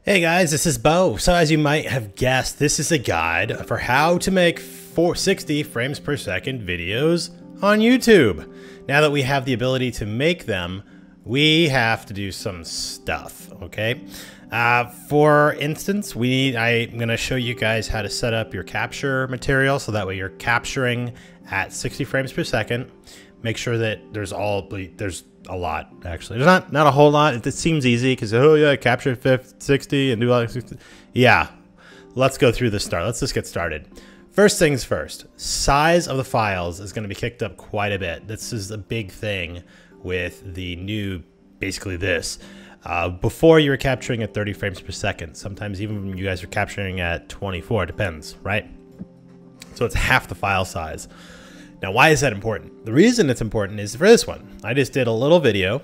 Hey guys, this is Beau. So as you might have guessed, this is a guide for how to make 460 frames per second videos on YouTube. Now that we have the ability to make them, we have to do some stuff, okay? For instance, I'm gonna show you guys how to set up your capture material so that way you're capturing at 60 frames per second. Make sure that there's a lot, actually. There's not a whole lot. It seems easy because, oh yeah, capture 60 and do all 60. Yeah, let's go through this start. Let's just get started. First things first, size of the files is going to be kicked up quite a bit. This is a big thing with the new, basically this. Before you were capturing at 30 frames per second. Sometimes even when you guys are capturing at 24, it depends, right? So it's half the file size. Now, why is that important? The reason it's important is for this one. I just did a little video,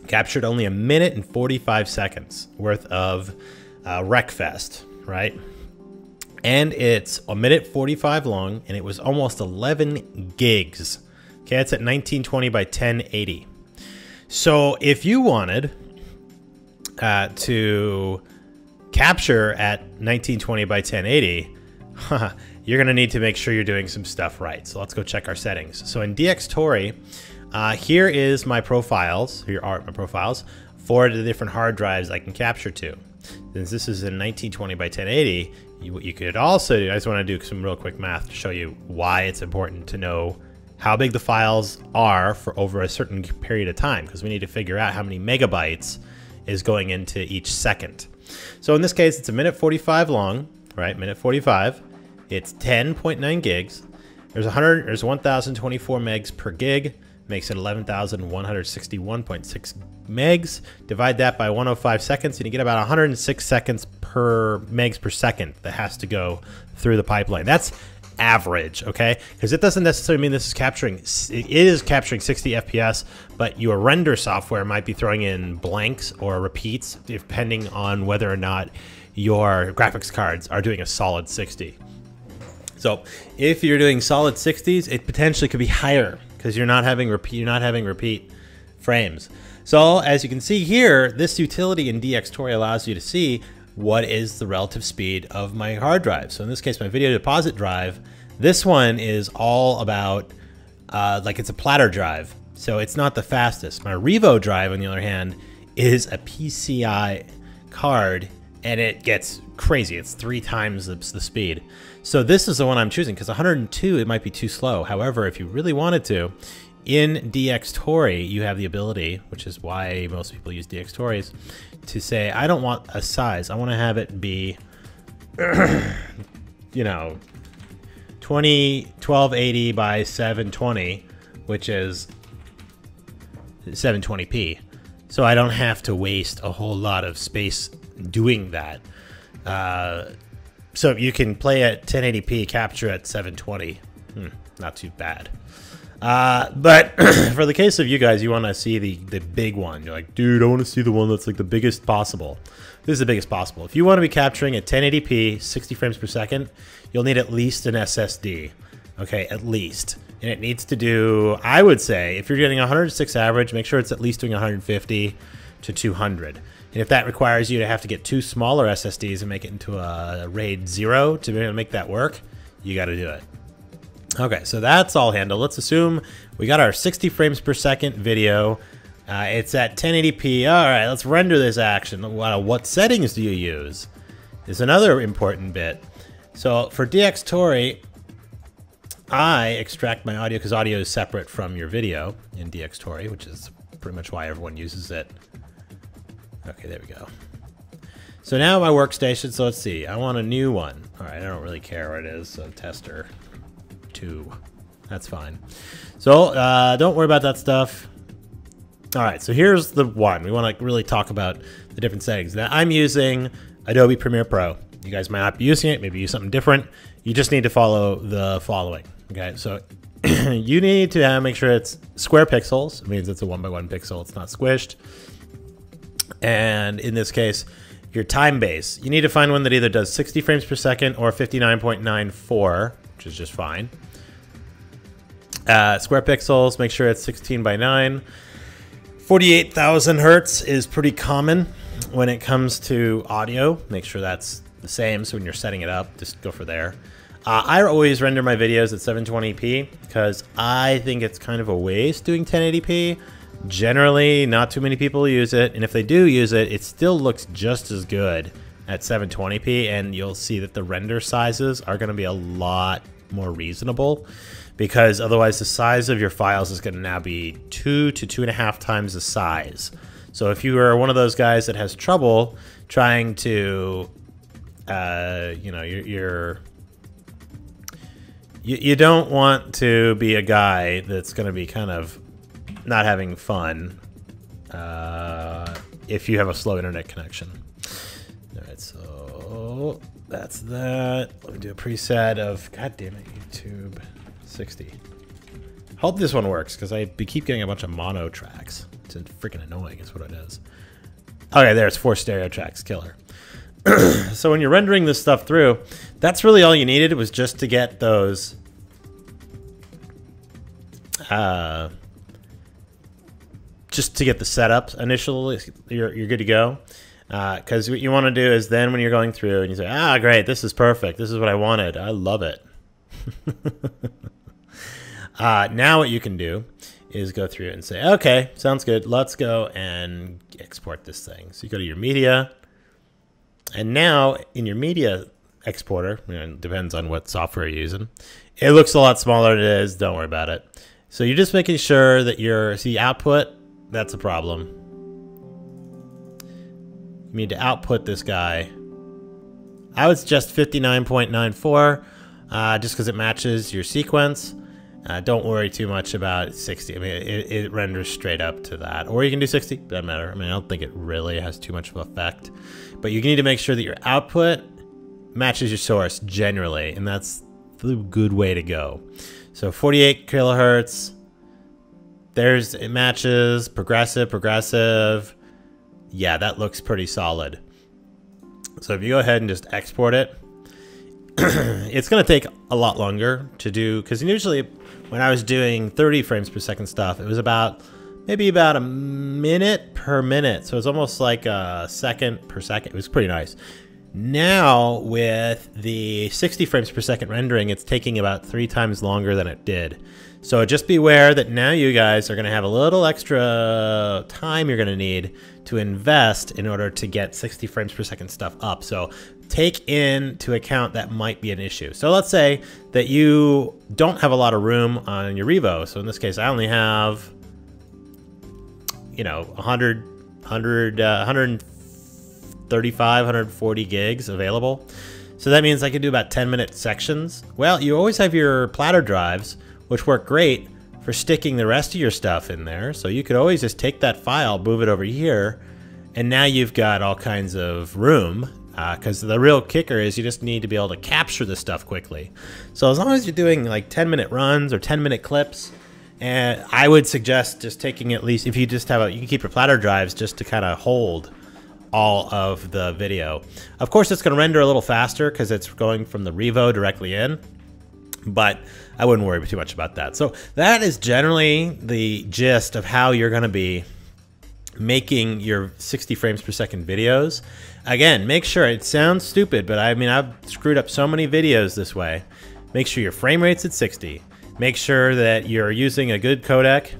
captured only 1 minute and 45 seconds worth of Wreckfest, right? And it's 1 minute 45 long, and it was almost 11 gigs. Okay, it's at 1920 by 1080. So if you wanted to capture at 1920 by 1080, you're going to need to make sure you're doing some stuff right. So let's go check our settings. So in DxTory, here is my profiles. Here are my profiles for the different hard drives I can capture to. Since this is in 1920 by 1080, what you could also do, I just want to do some real quick math to show you why it's important to know how big the files are for over a certain period of time, because we need to figure out how many megabytes is going into each second. So in this case, it's 1 minute 45 long, right? Minute 45. It's 10.9 gigs. There's 1,024 megs per gig, makes it 11,161.6 megs. Divide that by 105 seconds, and you get about 106 seconds per megs per second that has to go through the pipeline. That's average, okay? Because it doesn't necessarily mean this is capturing, it is capturing 60 FPS, but your render software might be throwing in blanks or repeats depending on whether or not your graphics cards are doing a solid 60. So if you're doing solid 60s, it potentially could be higher because you're not having repeat frames. So as you can see here, this utility in DxTory allows you to see what is the relative speed of my hard drive. So in this case, my video deposit drive, this one is all about, like it's a platter drive. So it's not the fastest. My Revo drive, on the other hand, is a PCI card, and it gets crazy. It's 3 times the speed. So this is the one I'm choosing because 102, it might be too slow. However, if you really wanted to, in DxTory, you have the ability, which is why most people use DxTories, to say, I don't want a size. I want to have it be, you know, 1280 by 720, which is 720p. So I don't have to waste a whole lot of space doing that. So you can play at 1080p, capture at 720. Not too bad. But for the case of you guys, you want to see the big one. You're like, dude, I want to see the one that's like the biggest possible. This is the biggest possible. If you want to be capturing at 1080p, 60 frames per second, you'll need at least an SSD. Okay, at least. And it needs to do, I would say, if you're getting 106 average, make sure it's at least doing 150 to 200. And if that requires you to have to get 2 smaller SSDs and make it into a RAID 0 to be able to make that work, you got to do it. Okay, so that's all handled. Let's assume we got our 60 frames per second video. It's at 1080p. All right, let's render this action. What settings do you use? Is another important bit. So for DxTory, I extract my audio because audio is separate from your video in DxTory, which is pretty much why everyone uses it. Okay, there we go. So now my workstation, so let's see. I want a new one. All right, I don't really care what it is, so tester 2. That's fine. So don't worry about that stuff. All right, so here's the one. We want to really talk about the different settings. Now, I'm using Adobe Premiere Pro. You guys might not be using it, maybe use something different. You just need to follow the following. Okay, so you need to make sure it's square pixels. It means it's a 1x1 pixel. It's not squished. And in this case, your time base, you need to find one that either does 60 frames per second or 59.94, which is just fine. Square pixels, make sure it's 16 by 9. 48,000 hertz is pretty common. when it comes to audio, make sure that's the same. So when you're setting it up, just go for there. I always render my videos at 720p because I think it's kind of a waste doing 1080p. Generally, not too many people use it, and if they do use it, it still looks just as good at 720p, and you'll see that the render sizes are going to be a lot more reasonable, because otherwise the size of your files is going to now be 2 to 2.5 times the size. So if you are one of those guys that has trouble trying to, you know, you don't want to be a guy that's going to be kind of not having fun if you have a slow internet connection. All right, so that's that. Let me do a preset of, god damn it, YouTube 60. Hope this one works, because I keep getting a bunch of mono tracks. It's freaking annoying is what it is. Okay, there's 4 stereo tracks, killer. So when you're rendering this stuff through, that's really all you needed, was just to get those just to get the setup initially. You're good to go, because what you want to do is then when you're going through and you say, ah, great, this is perfect, this is what I wanted, I love it. Now what you can do is go through and say, okay, sounds good, let's go and export this thing. So you go to your media, and now in your media exporter, you know, it depends on what software you're using, it looks a lot smaller than it is, don't worry about it. So you're just making sure that see output, that's a problem. You need to output this guy. I would suggest 59.94, just because it matches your sequence. Don't worry too much about 60. I mean, it renders straight up to that. Or you can do 60, doesn't matter. I mean, I don't think it really has too much of an effect. But you need to make sure that your output matches your source generally, and that's the good way to go. So 48 kilohertz. It matches progressive. Yeah, that looks pretty solid. So if you go ahead and just export it, it's going to take a lot longer to do, because usually when I was doing 30 frames per second stuff, it was maybe about a minute per minute. So it's almost like a second per second. It was pretty nice. Now with the 60 frames per second rendering, it's taking about 3 times longer than it did. So just beware that now you guys are going to have a little extra time you're going to need to invest in order to get 60 frames per second stuff up. So take into account that might be an issue. So let's say that you don't have a lot of room on your Revo. So in this case, I only have, you know, 135, 140 gigs available. So that means I can do about 10-minute sections. Well, you always have your platter drives, which work great for sticking the rest of your stuff in there. So you could always just take that file, move it over here, and now you've got all kinds of room, because the real kicker is you just need to be able to capture the stuff quickly. So as long as you're doing like 10-minute runs or 10-minute clips, and I would suggest just taking at least, if you just have you can keep your platter drives just to kind of hold all of the video. Of course, it's going to render a little faster because it's going from the Revo directly in, but I wouldn't worry too much about that. So that is generally the gist of how you're going to be making your 60 frames per second videos. Again, make sure, it sounds stupid, but I mean, I've screwed up so many videos this way. Make sure your frame rate's at 60. Make sure that you're using a good codec.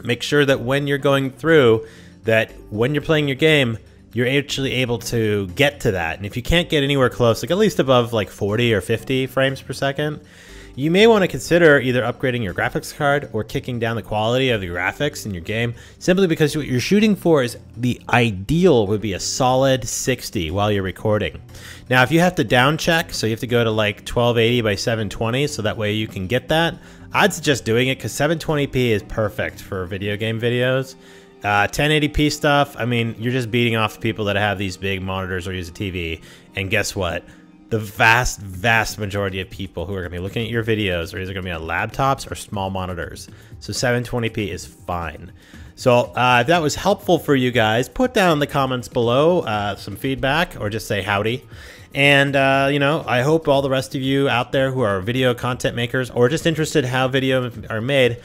Make sure that when you're going through, that when you're playing your game, you're actually able to get to that. And if you can't get anywhere close, like at least above like 40 or 50 frames per second, you may want to consider either upgrading your graphics card or kicking down the quality of the graphics in your game, simply because what you're shooting for is, the ideal would be a solid 60 while you're recording. Now, if you have to down check, so you have to go to like 1280 by 720, so that way you can get that, I'd suggest doing it, because 720p is perfect for video game videos. 1080p stuff, I mean, you're just beating off people that have these big monitors or use a TV, and guess what? The vast majority of people who are going to be looking at your videos are either going to be on laptops or small monitors. So 720p is fine. So if that was helpful for you guys, put down in the comments below some feedback, or just say howdy. And, you know, I hope all the rest of you out there who are video content makers, or just interested how videos are made,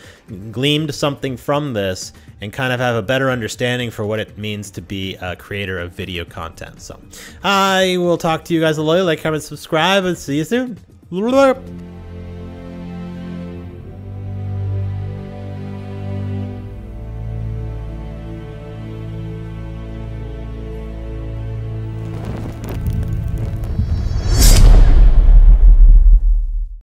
gleaned something from this, and kind of have a better understanding for what it means to be a creator of video content. So I will talk to you guys later. Like, comment, subscribe, and see you soon.